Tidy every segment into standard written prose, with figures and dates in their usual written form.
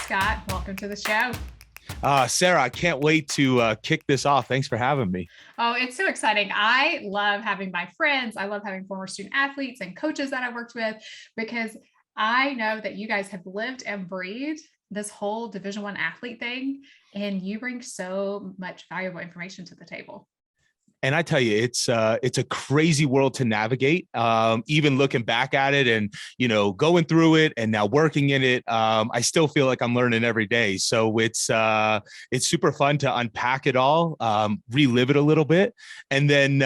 Scott. Welcome to the show. Sarah, I can't wait to kick this off. Thanks for having me. Oh, it's so exciting. I love having my friends. I love having former student athletes and coaches that I've worked with because I know that you guys have lived and breathed this whole Division I athlete thing, and you bring so much valuable information to the table. And I tell you, it's a crazy world to navigate. Even looking back at it, and going through it, and now working in it, I still feel like I'm learning every day. So it's super fun to unpack it all, relive it a little bit, and then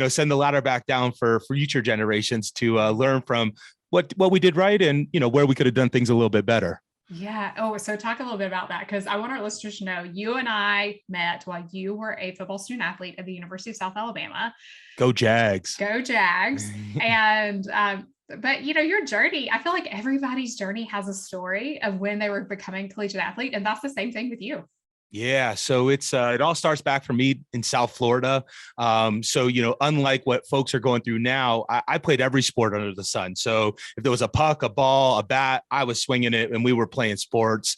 send the ladder back down for future generations to learn from what we did right, and where we could have done things a little bit better. Yeah. Oh, so talk a little bit about that because I want our listeners to know you and I met while you were a football student athlete at the University of South Alabama. Go Jags. Go Jags. And but your journey, I feel like everybody's journey has a story of when they were becoming a collegiate athlete, and that's the same thing with you. Yeah, so it all starts back for me in South Florida. So unlike what folks are going through now, I played every sport under the sun. So if there was a puck, a ball, a bat, I was swinging it, and we were playing sports.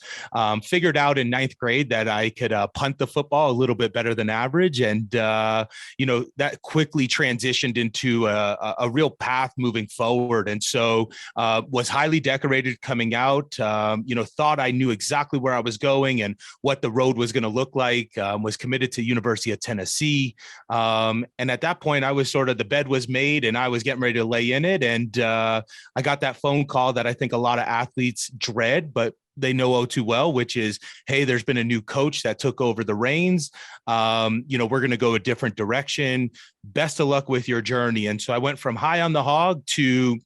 Figured out in ninth grade that I could punt the football a little bit better than average, and that quickly transitioned into a real path moving forward. And so was highly decorated coming out. Thought I knew exactly where I was going and what the road was going to look like, was committed to University of Tennessee. And at that point, I was the bed was made and I was getting ready to lay in it. And I got that phone call that I think a lot of athletes dread, but they know oh too well, which is, hey, there's been a new coach that took over the reins. We're going to go a different direction. Best of luck with your journey. And so I went from high on the hog to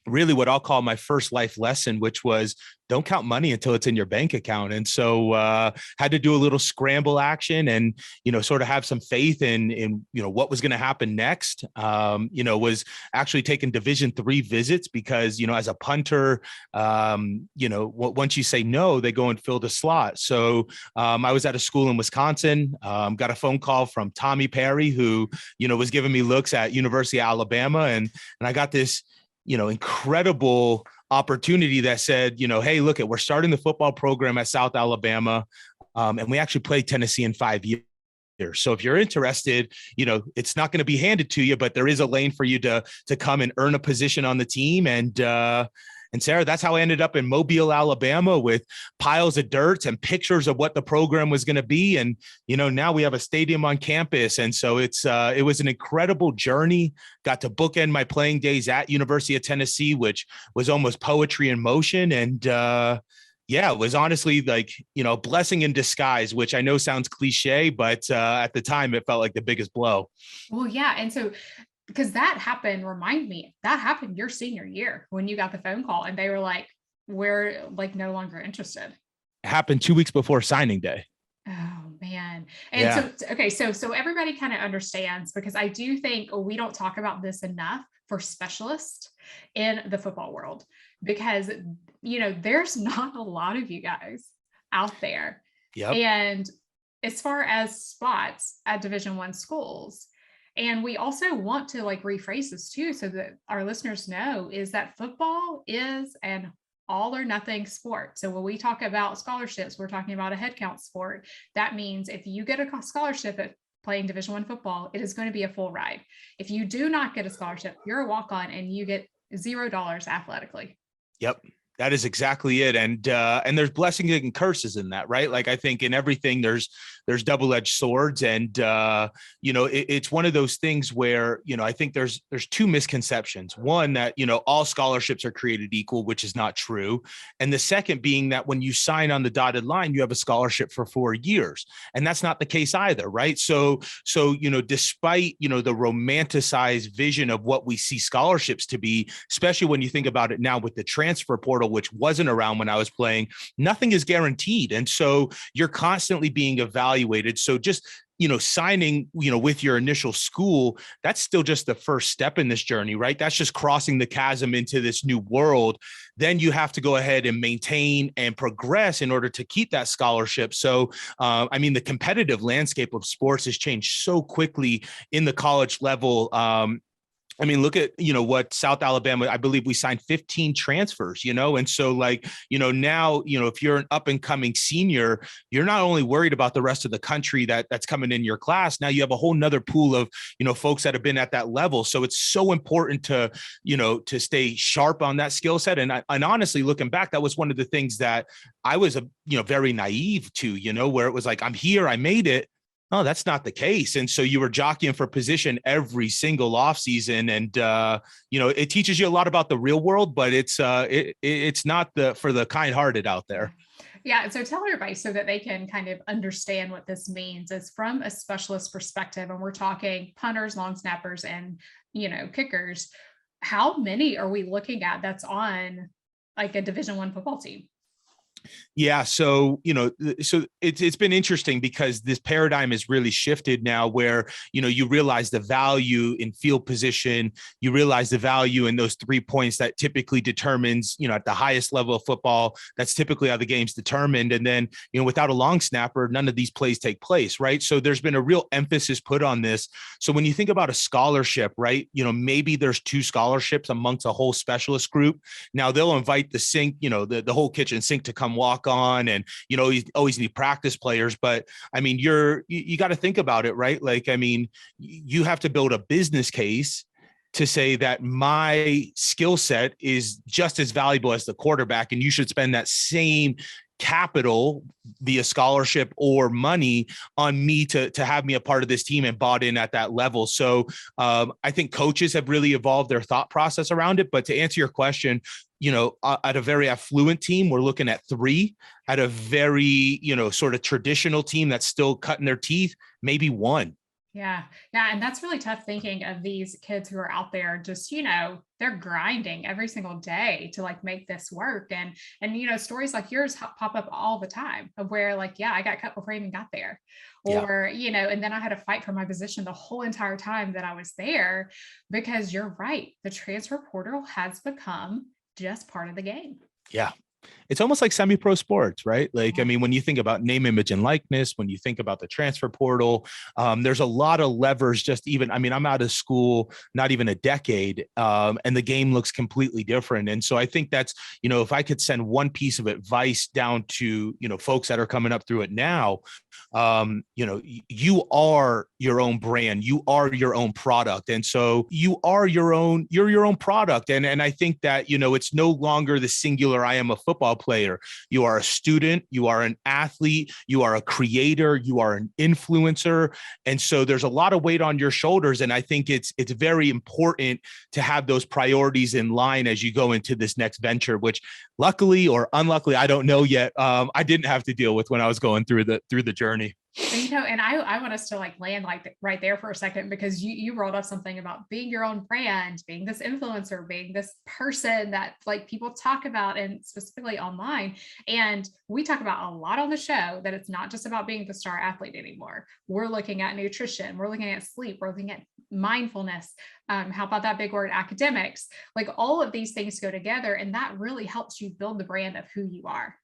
really what I'll call my first life lesson, which was don't count money until it's in your bank account. And so had to do a little scramble action and, sort of have some faith in what was going to happen next. Was actually taking Division III visits because, as a punter, once you say no, they go and fill the slot. So I was at a school in Wisconsin, got a phone call from Tommy Perry, who, was giving me looks at University of Alabama. And I got this incredible opportunity that said, hey, look, we're starting the football program at South Alabama. And we actually play Tennessee in 5 years. So if you're interested, it's not going to be handed to you, but there is a lane for you to come and earn a position on the team. And Sarah, that's how I ended up in Mobile, Alabama, with piles of dirt and pictures of what the program was going to be. And, now we have a stadium on campus. And so it was an incredible journey. Got to bookend my playing days at University of Tennessee, which was almost poetry in motion. And, it was honestly like, blessing in disguise, which I know sounds cliche, but at the time it felt like the biggest blow. Well, yeah. And so because that happened, that happened your senior year when you got the phone call and they were like, we're like no longer interested. It happened 2 weeks before signing day. Oh man. And so everybody kind of understands, because I do think we don't talk about this enough for specialists in the football world, because there's not a lot of you guys out there. Yep. And as far as spots at Division I schools, and we also want to rephrase this too, so that our listeners know, is that football is an all or nothing sport. So when we talk about scholarships, we're talking about a head count sport. That means if you get a scholarship at playing Division I football, it is going to be a full ride. If you do not get a scholarship, you're a walk-on and you get $0 athletically. Yep. That is exactly it. And there's blessings and curses in that, right? Like I think in everything there's double-edged swords, and it's one of those things where, I think there's two misconceptions. One, that, all scholarships are created equal, which is not true. And the second being that when you sign on the dotted line, you have a scholarship for 4 years. And that's not the case either, right? So despite, the romanticized vision of what we see scholarships to be, especially when you think about it now with the transfer portal, which wasn't around when I was playing, nothing is guaranteed. And so you're constantly being evaluated. So just, signing, with your initial school, that's still just the first step in this journey, right? That's just crossing the chasm into this new world. Then you have to go ahead and maintain and progress in order to keep that scholarship. So, the competitive landscape of sports has changed so quickly in the college level, I mean, look at, what South Alabama, I believe we signed 15 transfers, and so like, now, if you're an up and coming senior, you're not only worried about the rest of the country that's coming in your class. Now you have a whole nother pool of, folks that have been at that level. So it's so important to stay sharp on that skill set. And honestly, looking back, that was one of the things that I was, very naive to, where it was like, I'm here, I made it. No, that's not the case. And so you were jockeying for position every single offseason. And, it teaches you a lot about the real world, but it's not for the kind hearted out there. Yeah. So tell everybody so that they can kind of understand what this means is from a specialist perspective. And we're talking punters, long snappers, and, kickers. How many are we looking at that's on like a Division I football team? Yeah. So, so it's been interesting because this paradigm has really shifted now where, you realize the value in field position, you realize the value in those 3 points that typically determines, at the highest level of football, that's typically how the game's determined. And then, without a long snapper, none of these plays take place. Right. So there's been a real emphasis put on this. So when you think about a scholarship, right, maybe there's 2 scholarships amongst a whole specialist group. Now they'll invite the sink, the whole kitchen sink to come walk on, and you always need practice players, but I mean you got to think about it, right? Like, I mean, you have to build a business case to say that my skill set is just as valuable as the quarterback, and you should spend that same capital via scholarship or money on me to have me a part of this team and bought in at that level. So I think coaches have really evolved their thought process around it. But to answer your question, at a very affluent team, we're looking at 3. At a very, sort of traditional team that's still cutting their teeth, maybe 1. Yeah. Yeah. And that's really tough thinking of these kids who are out there just, they're grinding every single day to like make this work. And stories like yours pop up all the time of where like, yeah, I got cut before I even got there. Yeah. Or, and then I had to fight for my position the whole entire time that I was there, because you're right. The transfer portal has become just part of the game. Yeah. It's almost like semi-pro sports, right? Like, I mean, when you think about name, image, and likeness, when you think about the transfer portal, there's a lot of levers. Just even, I mean, I'm out of school, not even a decade, and the game looks completely different. And so I think that's, if I could send one piece of advice down to, folks that are coming up through it now, you are your own brand, you are your own product. And so you're your own product. And I think that, it's no longer the singular, I am a football player. You are a student, you are an athlete, you are a creator, you are an influencer. And so there's a lot of weight on your shoulders. And I think it's very important to have those priorities in line as you go into this next venture, which luckily or unluckily, I don't know yet. I didn't have to deal with when I was going through the journey. And I want us to like land like right there for a second, because you brought up something about being your own brand, being this influencer, being this person that like people talk about, and specifically online. And we talk about a lot on the show that it's not just about being the star athlete anymore. We're looking at nutrition, we're looking at sleep, we're looking at mindfulness. How about that big word, academics? Like all of these things go together, and that really helps you build the brand of who you are.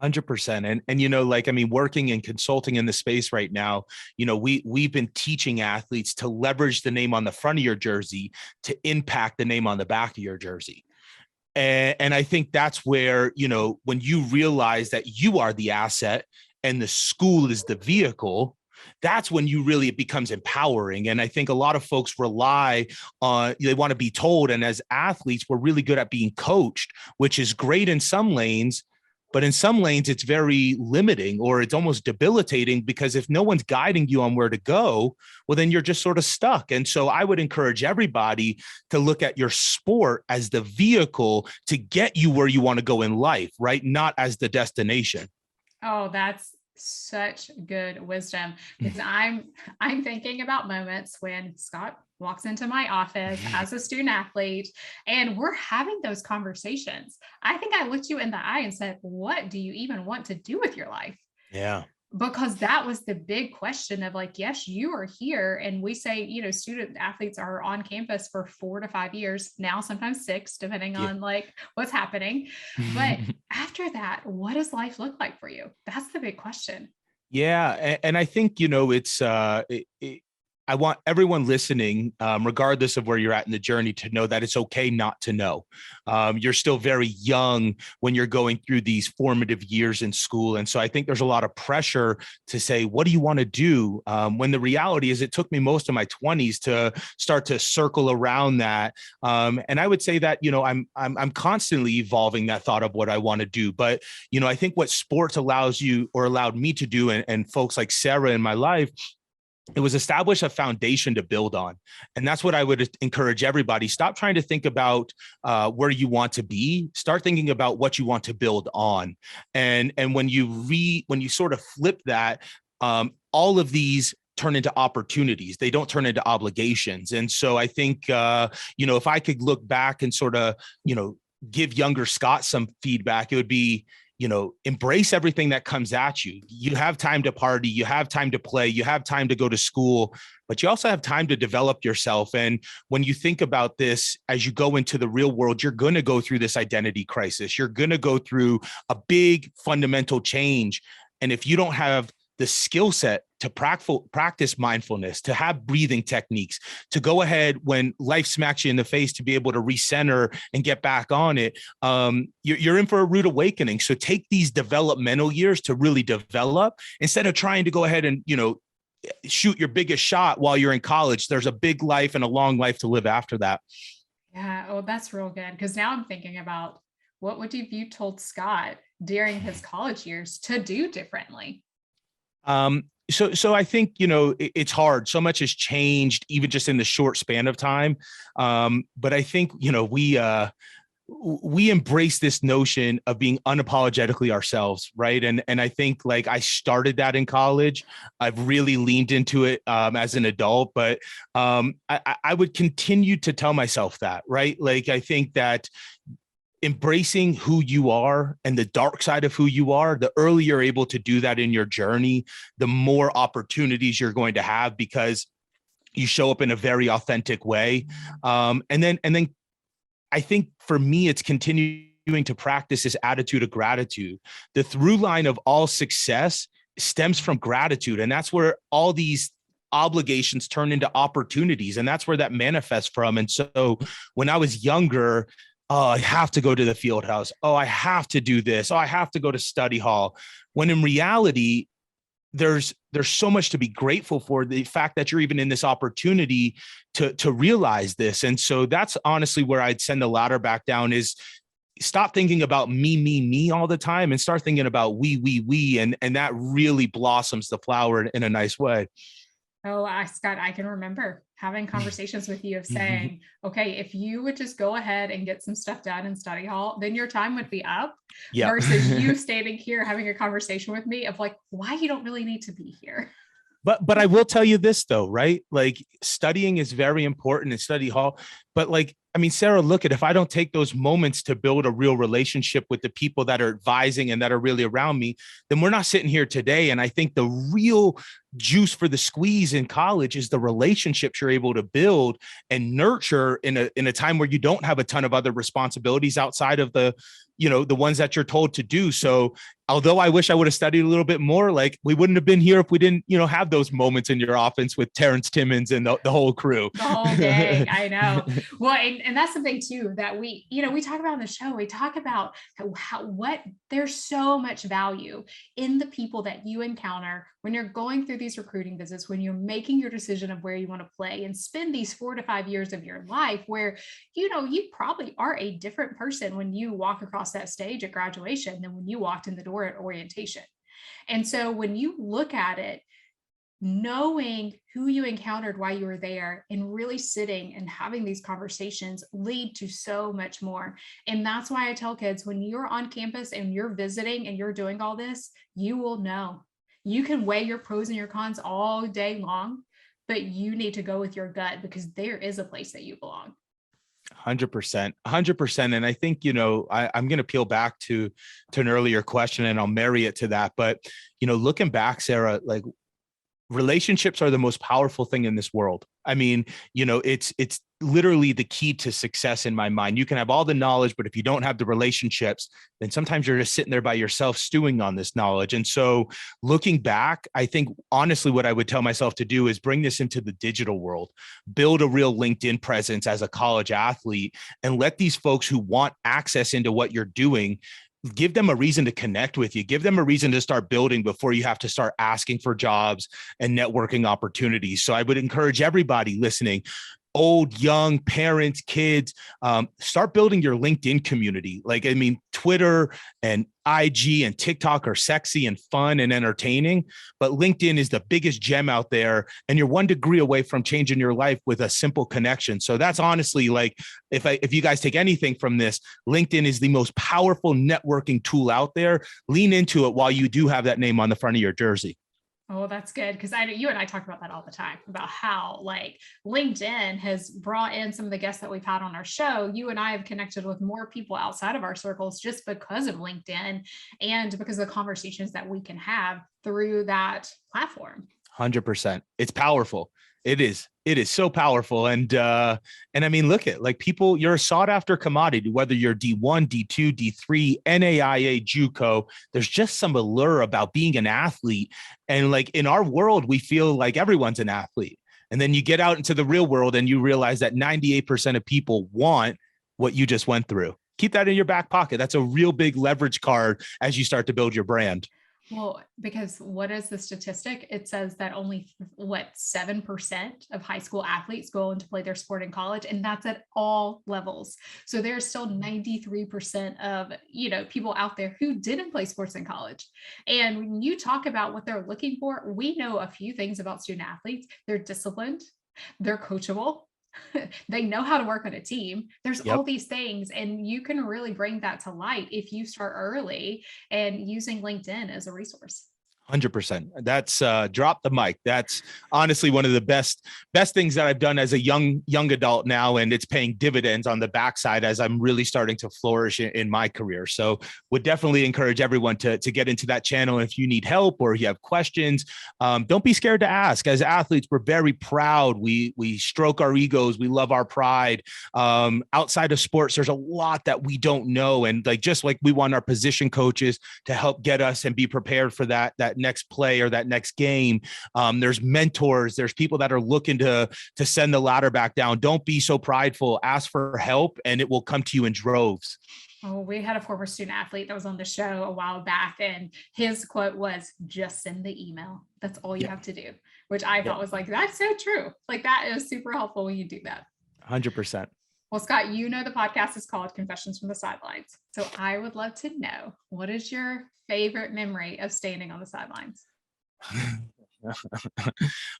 100%. And like, I mean, working and consulting in the space right now, we've been teaching athletes to leverage the name on the front of your jersey to impact the name on the back of your jersey. And I think that's where, when you realize that you are the asset and the school is the vehicle, that's when it becomes empowering. And I think a lot of folks rely on, they want to be told. And as athletes, we're really good at being coached, which is great in some lanes. But in some lanes, it's very limiting, or it's almost debilitating, because if no one's guiding you on where to go, well, then you're just sort of stuck. And so I would encourage everybody to look at your sport as the vehicle to get you where you want to go in life, right? Not as the destination. Oh, that's such good wisdom, because I'm thinking about moments when Scott walks into my office as a student athlete and we're having those conversations. I think I looked you in the eye and said, what do you even want to do with your life? Yeah. Because that was the big question of like, yes, you are here. And we say, student athletes are on campus for 4 to 5 years now, sometimes 6, depending on like what's happening. But after that, what does life look like for you? That's the big question. Yeah. And I think, it's, I want everyone listening, regardless of where you're at in the journey, to know that it's okay not to know. You're still very young when you're going through these formative years in school. And so I think there's a lot of pressure to say, what do you want to do? When the reality is it took me most of my 20s to start to circle around that. And I would say that, I'm constantly evolving that thought of what I want to do. But, I think what sports allows you, or allowed me to do, and folks like Sarah in my life, it was establish a foundation to build on. And that's what I would encourage everybody. Stop trying to think about where you want to be. Start thinking about what you want to build on. And when you sort of flip that, all of these turn into opportunities. They don't turn into obligations. And so I think, if I could look back and sort of, give younger Scott some feedback, it would be, embrace everything that comes at you. You have time to party, you have time to play, you have time to go to school, but you also have time to develop yourself. And when you think about this, as you go into the real world, you're going to go through this identity crisis. You're going to go through a big fundamental change. And if you don't have the skill set to practice mindfulness, to have breathing techniques, to go ahead when life smacks you in the face, to be able to recenter and get back on it, you're in for a rude awakening. So take these developmental years to really develop, instead of trying to go ahead and, shoot your biggest shot while you're in college. There's a big life and a long life to live after that. Yeah. Oh, that's real good. Because now I'm thinking about, what would you told Scott during his college years to do differently? So I think, it's hard. So much has changed, even just in the short span of time. But I think, we embrace this notion of being unapologetically ourselves, right? And I think, like, I started that in college. I've really leaned into it as an adult, but I would continue to tell myself that, right? Like, I think that embracing who you are and the dark side of who you are, the earlier you're able to do that in your journey, the more opportunities you're going to have, because you show up in a very authentic way. And then I think for me, it's continuing to practice this attitude of gratitude. The through line of all success stems from gratitude. And that's where all these obligations turn into opportunities. And that's where that manifests from. And so when I was younger, oh, I have to go to the field house. Oh, I have to do this. Oh, I have to go to study hall. When in reality, there's so much to be grateful for, the fact that you're even in this opportunity to realize this. And so that's honestly where I'd send the ladder back down, is stop thinking about me all the time and start thinking about we. And that really blossoms the flower in a nice way. Oh, Scott, I can remember having conversations with you of saying, okay, if you would just go ahead and get some stuff done in study hall, then your time would be up. Yeah. Versus you standing here having a conversation with me of like, why you don't really need to be here. But I will tell you this though, right? Like, studying is very important in study hall, but like, I mean, Sarah, look at, if I don't take those moments to build a real relationship with the people that are advising and that are really around me, then we're not sitting here today. And I think the real juice for the squeeze in college is the relationships you're able to build and nurture in a time where you don't have a ton of other responsibilities outside of the ones that you're told to do. So although I wish I would have studied a little bit more, like, we wouldn't have been here if we didn't, have those moments in your offense with Terrence Timmons and the whole crew. The whole gang, I know. Well, and that's the thing too, that we talk about on the show. We talk about what there's so much value in the people that you encounter when you're going through these recruiting visits, when you're making your decision of where you want to play and spend these 4 to 5 years of your life where, you probably are a different person when you walk across that stage at graduation than when you walked in the door at orientation. And so when you look at it, knowing who you encountered while you were there and really sitting and having these conversations lead to so much more. And that's why I tell kids, when you're on campus and you're visiting and you're doing all this, you will know. You can weigh your pros and your cons all day long, but you need to go with your gut, because there is a place that you belong. 100%. And I think, I'm going to peel back to an earlier question and I'll marry it to that. But, looking back, Sarah, like, relationships are the most powerful thing in this world. I mean, it's literally the key to success in my mind. You can have all the knowledge, but if you don't have the relationships, then sometimes you're just sitting there by yourself stewing on this knowledge. And so looking back, I think honestly, what I would tell myself to do is bring this into the digital world, build a real LinkedIn presence as a college athlete, and let these folks who want access into what you're doing, give them a reason to connect with you, give them a reason to start building before you have to start asking for jobs and networking opportunities. So I would encourage everybody listening, old, young, parents, kids, start building your LinkedIn community. Like, I mean, Twitter and IG and TikTok are sexy and fun and entertaining, but LinkedIn is the biggest gem out there. And you're 1 degree away from changing your life with a simple connection. So that's honestly, like, if you guys take anything from this, LinkedIn is the most powerful networking tool out there. Lean into it while you do have that name on the front of your jersey. Oh, that's good. Because you and I talk about that all the time, about how like LinkedIn has brought in some of the guests that we've had on our show. You and I have connected with more people outside of our circles just because of LinkedIn and because of the conversations that we can have through that platform. 100%. It's powerful. It is so powerful. And I mean, look at like people, you're a sought after commodity, whether you're D1, D2, D3, NAIA, JUCO, there's just some allure about being an athlete. And like in our world, we feel like everyone's an athlete. And then you get out into the real world and you realize that 98% of people want what you just went through. Keep that in your back pocket. That's a real big leverage card as you start to build your brand. Well, because what is the statistic? It says that only 7% of high school athletes go on to play their sport in college, and that's at all levels. So there's still 93% of, people out there who didn't play sports in college. And when you talk about what they're looking for, we know a few things about student athletes. They're disciplined, they're coachable, they know how to work on a team. There's all these things, and you can really bring that to light if you start early and using LinkedIn as a resource. 100%. That's drop the mic. That's honestly one of the best things that I've done as a young adult now, and it's paying dividends on the backside as I'm really starting to flourish in my career. So would definitely encourage everyone to get into that channel. If you need help or you have questions, don't be scared to ask. As athletes, we're very proud. We stroke our egos. We love our pride. Outside of sports, there's a lot that we don't know, and just like we want our position coaches to help get us and be prepared for that next play or that next game. There's mentors, there's people that are looking to send the ladder back down. Don't be so prideful. Ask for help and it will come to you in droves. Oh, we had a former student athlete that was on the show a while back, and his quote was, just send the email. That's all you have to do, which I thought was like, that's so true. Like that is super helpful when you do that. 100%. Well, Scott, the podcast is called Confessions from the Sidelines. So I would love to know, what is your favorite memory of standing on the sidelines?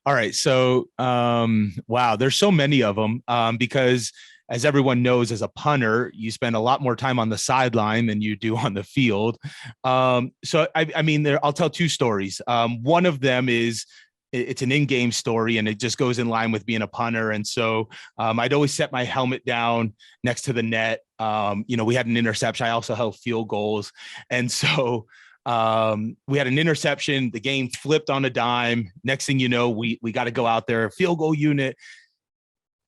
All right. So, wow, there's so many of them because as everyone knows, as a punter, you spend a lot more time on the sideline than you do on the field. So I mean, I'll tell 2 stories. One of them is, it's an in-game story and it just goes in line with being a punter. And so I'd always set my helmet down next to the net. We had an interception. I also held field goals. And so we had an interception. The game flipped on a dime. Next thing you know, we got to go out there, field goal unit.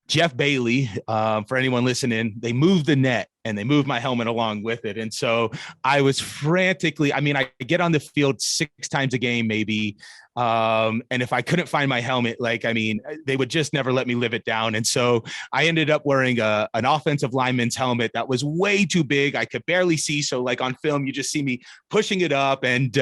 Jeff Bailey, for anyone listening, they moved the net and they moved my helmet along with it. And so I was frantically, I get on the field 6 times a game, maybe. And if I couldn't find my helmet, they would just never let me live it down. And so I ended up wearing an offensive lineman's helmet that was way too big. I could barely see. So on film, you just see me pushing it up and,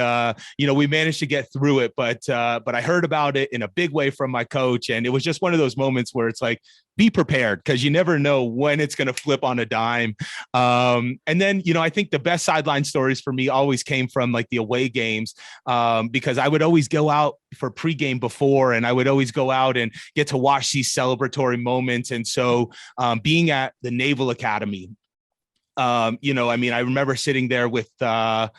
we managed to get through it, but I heard about it in a big way from my coach. And it was just one of those moments where it's like, be prepared because you never know when it's going to flip on a dime. And then, I think the best sideline stories for me always came from the away games because I would always go out for pregame before, and I would always go out and get to watch these celebratory moments. And so being at the Naval Academy, I mean, I remember sitting there with our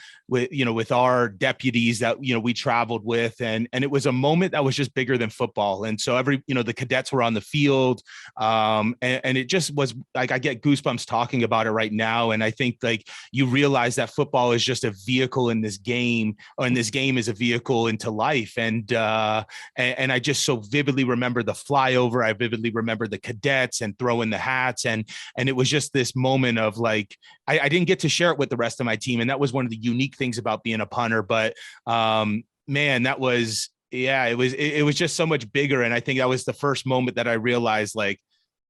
deputies that, we traveled with, and it was a moment that was just bigger than football. And so the cadets were on the field, and it just was like, I get goosebumps talking about it right now. And I think like you realize that football is just a vehicle in this game, and this game is a vehicle into life. And I just so vividly remember the flyover. I vividly remember the cadets and throwing the hats, and it was just this moment of like, I didn't get to share it with the rest of my team. And that was one of the unique things about being a punter. But man, that was, it was just so much bigger. And I think that was the first moment that I realized, like,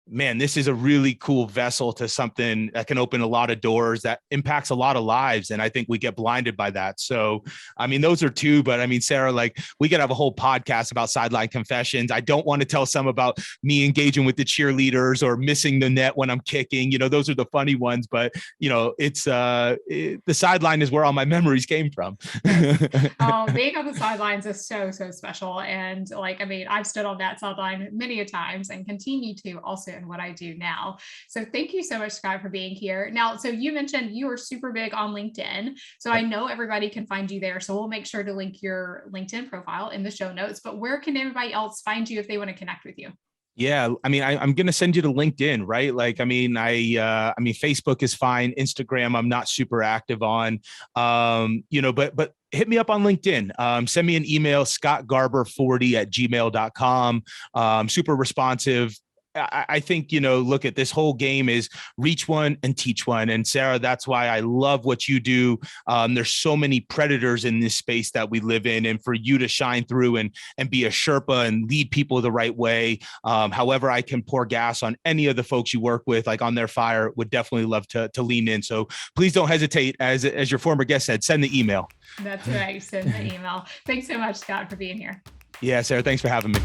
man, this is a really cool vessel to something that can open a lot of doors, that impacts a lot of lives. And I think we get blinded by that. So, I mean, those are two, but I mean, Sarah, like we could have a whole podcast about sideline confessions. I don't want to tell some about me engaging with the cheerleaders or missing the net when I'm kicking, those are the funny ones, but it's the sideline is where all my memories came from. Oh, being on the sidelines is so, so special. And like, I mean, I've stood on that sideline many a times and continue to also in what I do now. So thank you so much, Scott, for being here. Now, so you mentioned you are super big on LinkedIn. So I know everybody can find you there. So we'll make sure to link your LinkedIn profile in the show notes, but where can everybody else find you if they want to connect with you? Yeah. I mean, I'm going to send you to LinkedIn, right? Like, I mean, Facebook is fine. Instagram, I'm not super active on, but hit me up on LinkedIn. Send me an email, scottgarber40@gmail.com. Super responsive. I think, look at this whole game is reach one and teach one. And Sarah, that's why I love what you do. There's so many predators in this space that we live in. And for you to shine through and be a Sherpa and lead people the right way. However, I can pour gas on any of the folks you work with, like on their fire, would definitely love to lean in. So please don't hesitate. As your former guest said, send the email. That's right. Send the email. Thanks so much, Scott, for being here. Yeah, Sarah, thanks for having me.